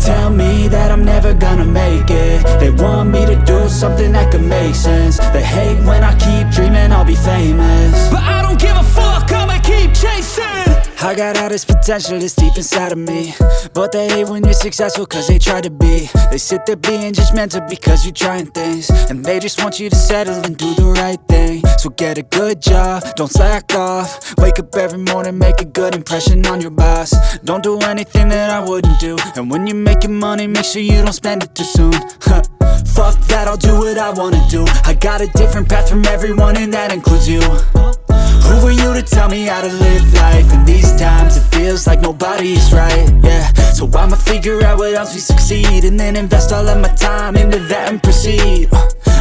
tell me that I'm never gonna make it. They want me to do something that could make sense. They hate when I keep dreaming I'll be famous, but I don't give a fuck, I'ma keep chasing. I got all this potential that's deep inside of me, but they hate when you're successful cause they try to be. They sit there being judgmental because you're trying things, and they just want you to settle and do the right thing. So get a good job, don't slack off. Wake up every morning, make a good impression on your boss. Don't do anything that I wouldn't do, and when you're making money, make sure you don't spend it too soon. Fuck that, I'll do what I wanna do. I got a different path from everyone, and that includes you. Who are you to tell me how to live life? In these times it feels like nobody's right, yeah. So I'ma figure out what else we succeed, and then invest all of my time into that and proceed.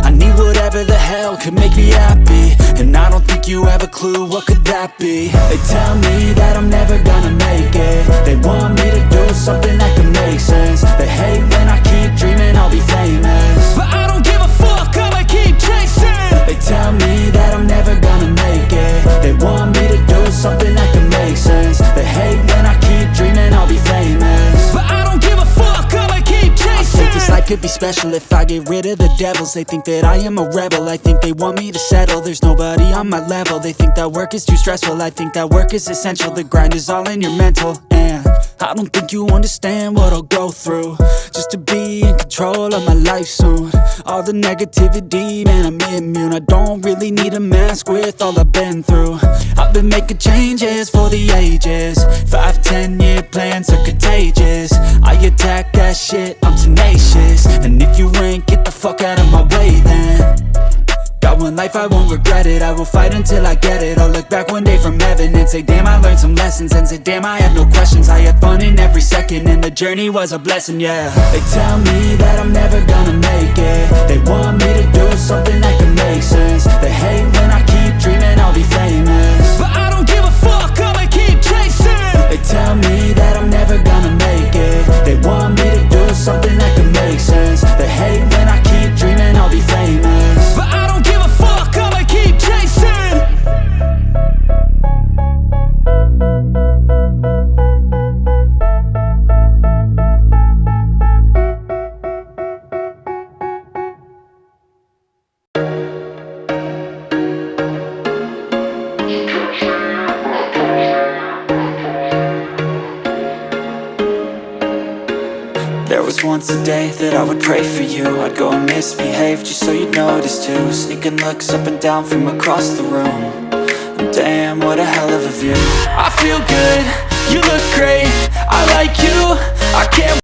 I need whatever the hell could make me happy, and I don't think you have a clue what could that be. They tell me that I'm never gonna make it. They want me to do something that could make sense. They hate when I keep dreaming I'll be famous, but I don't give a fuck, I'ma keep chasing. They tell me that I'm never gonna make it. They want me to do something that can make sense. They hate when I keep dreaming I'll be famous, but I don't give a fuck, I'ma keep chasing. I think this life could be special if I get rid of the devils. They think that I am a rebel, I think they want me to settle. There's nobody on my level. They think that work is too stressful, I think that work is essential. The grind is all in your mental, and I don't think you understand what I'll go through just to be in control of my life soon. All the negativity, man, I'm immune. I don't really need a mask with all I've been through. I've been making changes for the ages. 5-10 year plans are contagious. I attack that shit, I'm tenacious. And if you ain't, get the fuck out of my way then. Got one life, I won't regret it. I will fight until I get it. I'll look back one day from heaven and say damn, I learned some lessons. And say damn, I had no questions. I had fun in every second, and the journey was a blessing, yeah. They tell me that I'm never gonna make it. They want me to do something that can make sense. They hate when I keep dreaming I'll be famous, but I don't give a fuck, I'ma keep chasing. They tell me that I'm never gonna make it. They want me to do something that can make sense. They hate when I keep dreaming I'll be famous, but I don't give a fuck, I'ma keep chasing. There was once a day that I would pray for you. I'd go and misbehave just so you'd notice too. Sneaking looks up and down from across the room, and damn, what a hell of a view. I feel good, you look great, I like you, I can't